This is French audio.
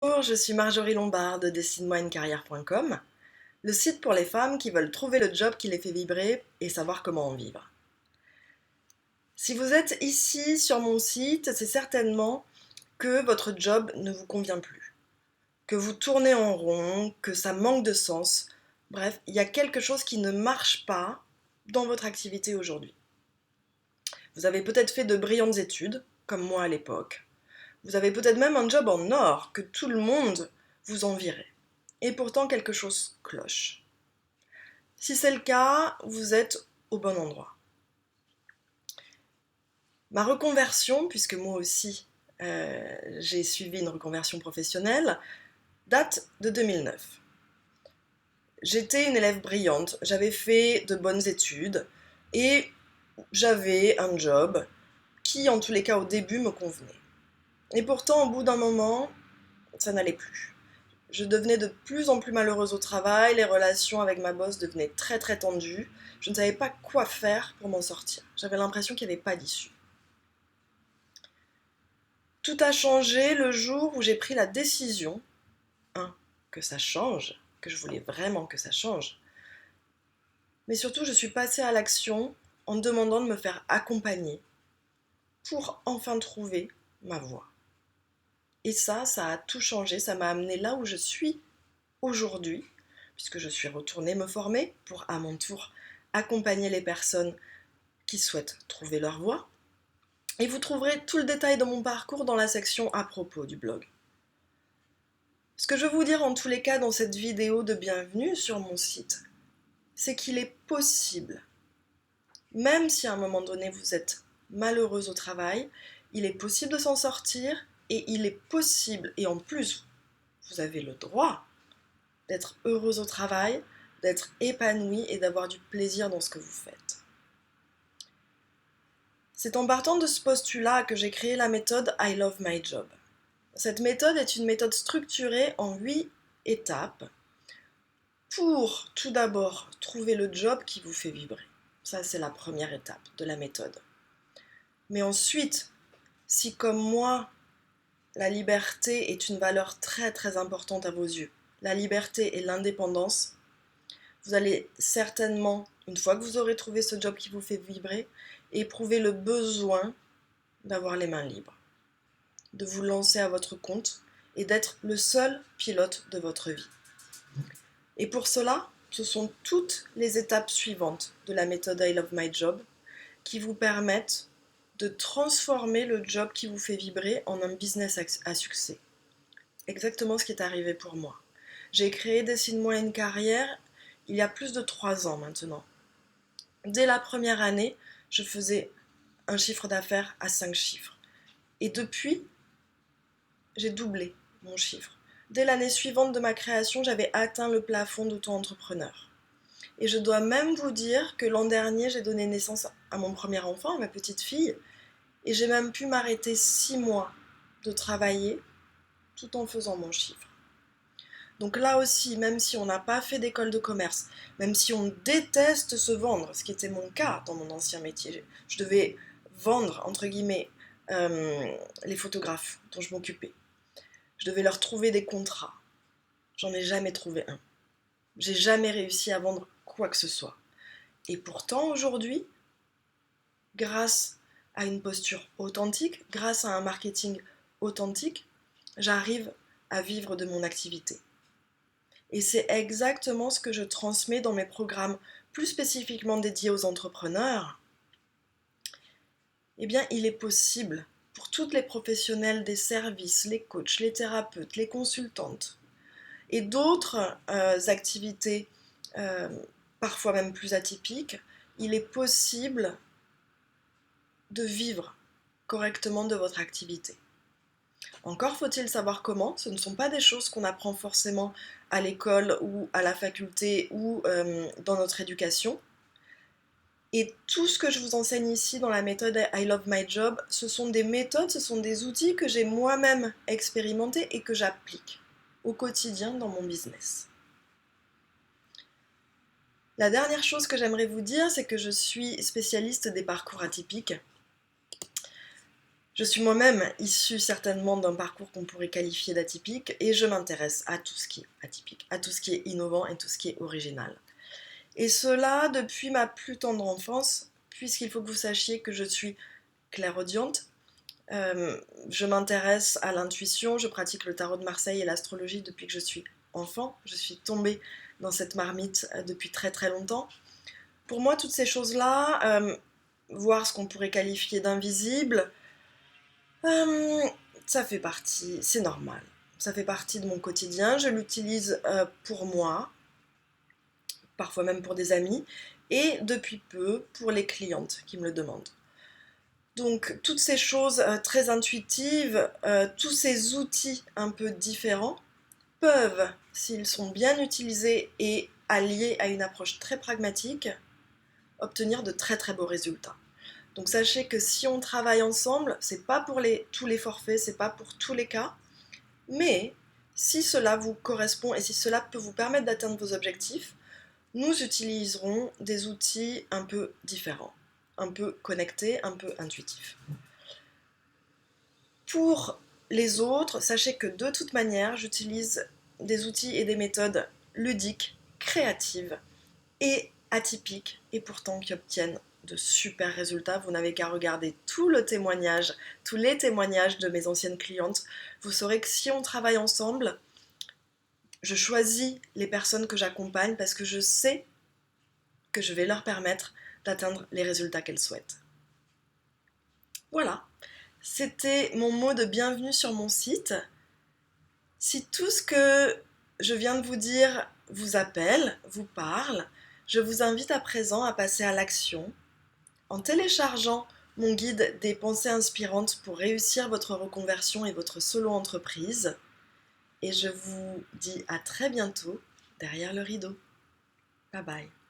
Bonjour, je suis Marjorie Lombard de dessine-moi-une-carrière.com, le site pour les femmes qui veulent trouver le job qui les fait vibrer et savoir comment en vivre. Si vous êtes ici sur mon site, c'est certainement que votre job ne vous convient plus, que vous tournez en rond, que ça manque de sens. Bref, il y a quelque chose qui ne marche pas dans votre activité aujourd'hui. Vous avez peut-être fait de brillantes études, comme moi à l'époque. Vous avez peut-être même un job en or que tout le monde vous envierait. Et pourtant quelque chose cloche. Si c'est le cas, vous êtes au bon endroit. Ma reconversion, puisque moi aussi j'ai suivi une reconversion professionnelle, date de 2009. J'étais une élève brillante, j'avais fait de bonnes études et j'avais un job qui, en tous les cas au début, me convenait. Et pourtant, au bout d'un moment, ça n'allait plus. Je devenais de plus en plus malheureuse au travail, les relations avec ma boss devenaient très très tendues, je ne savais pas quoi faire pour m'en sortir. J'avais l'impression qu'il n'y avait pas d'issue. Tout a changé le jour où j'ai pris la décision, que ça change, que je voulais vraiment que ça change, mais surtout je suis passée à l'action en demandant de me faire accompagner pour enfin trouver ma voie. Et ça a tout changé, ça m'a amené là où je suis aujourd'hui, puisque je suis retournée me former pour à mon tour accompagner les personnes qui souhaitent trouver leur voie. Et vous trouverez tout le détail de mon parcours dans la section à propos du blog. Ce que je veux vous dire en tous les cas dans cette vidéo de bienvenue sur mon site, c'est qu'il est possible, même si à un moment donné vous êtes malheureuse au travail, il est possible de s'en sortir et il est possible, et en plus vous avez le droit d'être heureuse au travail, d'être épanouie et d'avoir du plaisir dans ce que vous faites. C'est en partant de ce postulat que j'ai créé la méthode I Love My Job. Cette méthode est une méthode structurée en 8 étapes pour tout d'abord trouver le job qui vous fait vibrer. Ça, c'est la première étape de la méthode. Mais ensuite, si comme moi, la liberté est une valeur très très importante à vos yeux, la liberté et l'indépendance, vous allez certainement, une fois que vous aurez trouvé ce job qui vous fait vibrer, éprouver le besoin d'avoir les mains libres, de vous lancer à votre compte et d'être le seul pilote de votre vie. Et pour cela, ce sont toutes les étapes suivantes de la méthode I Love My Job qui vous permettent de transformer le job qui vous fait vibrer en un business à succès. Exactement ce qui est arrivé pour moi. J'ai créé Dessine-moi une carrière il y a plus de 3 ans maintenant. Dès la première année, je faisais un chiffre d'affaires à 5 chiffres. Et depuis, j'ai doublé mon chiffre. Dès l'année suivante de ma création, j'avais atteint le plafond d'auto-entrepreneur. Et je dois même vous dire que l'an dernier, j'ai donné naissance à mon premier enfant, à ma petite fille, et j'ai même pu m'arrêter 6 mois de travailler tout en faisant mon chiffre. Donc là aussi, même si on n'a pas fait d'école de commerce, même si on déteste se vendre, ce qui était mon cas dans mon ancien métier, je devais vendre, entre guillemets, les photographes dont je m'occupais. Je devais leur trouver des contrats. J'en ai jamais trouvé un. J'ai jamais réussi à vendre quoi que ce soit. Et pourtant, aujourd'hui, grâce à une posture authentique, grâce à un marketing authentique, j'arrive à vivre de mon activité. Et c'est exactement ce que je transmets dans mes programmes plus spécifiquement dédiés aux entrepreneurs. Eh bien, il est possible pour toutes les professionnels des services, les coachs, les thérapeutes, les consultantes et d'autres activités parfois même plus atypiques, il est possible de vivre correctement de votre activité. Encore faut-il savoir comment, ce ne sont pas des choses qu'on apprend forcément à l'école ou à la faculté ou dans notre éducation. Et tout ce que je vous enseigne ici dans la méthode I Love My Job, ce sont des méthodes, ce sont des outils que j'ai moi-même expérimentés et que j'applique au quotidien dans mon business. La dernière chose que j'aimerais vous dire, c'est que je suis spécialiste des parcours atypiques. Je suis moi-même issue certainement d'un parcours qu'on pourrait qualifier d'atypique et je m'intéresse à tout ce qui est atypique, à tout ce qui est innovant et tout ce qui est original. Et cela depuis ma plus tendre enfance, puisqu'il faut que vous sachiez que je suis clairaudiente. Je m'intéresse à l'intuition, je pratique le tarot de Marseille et l'astrologie depuis que je suis enfant. Je suis tombée dans cette marmite depuis très très longtemps. Pour moi, toutes ces choses-là, voir ce qu'on pourrait qualifier d'invisible, euh, ça fait partie, c'est normal. Ça fait partie de mon quotidien. Je l'utilise pour moi, parfois même pour des amis, et depuis peu pour les clientes qui me le demandent. Donc toutes ces choses très intuitives, tous ces outils un peu différents peuvent, s'ils sont bien utilisés et alliés à une approche très pragmatique, obtenir de très très beaux résultats. Donc sachez que si on travaille ensemble, c'est pas pour tous les forfaits, c'est pas pour tous les cas, mais si cela vous correspond et si cela peut vous permettre d'atteindre vos objectifs, nous utiliserons des outils un peu différents, un peu connectés, un peu intuitifs. Pour les autres, sachez que de toute manière, j'utilise des outils et des méthodes ludiques, créatives et atypiques, et pourtant qui obtiennent de super résultats. Vous n'avez qu'à regarder tous les témoignages de mes anciennes clientes. Vous saurez que si on travaille ensemble, je choisis les personnes que j'accompagne parce que je sais que je vais leur permettre d'atteindre les résultats qu'elles souhaitent. Voilà, c'était mon mot de bienvenue sur mon site. Si tout ce que je viens de vous dire vous appelle, vous parle, je vous invite à présent à passer à l'action en téléchargeant mon guide des pensées inspirantes pour réussir votre reconversion et votre solo-entreprise. Et je vous dis à très bientôt derrière le rideau. Bye bye.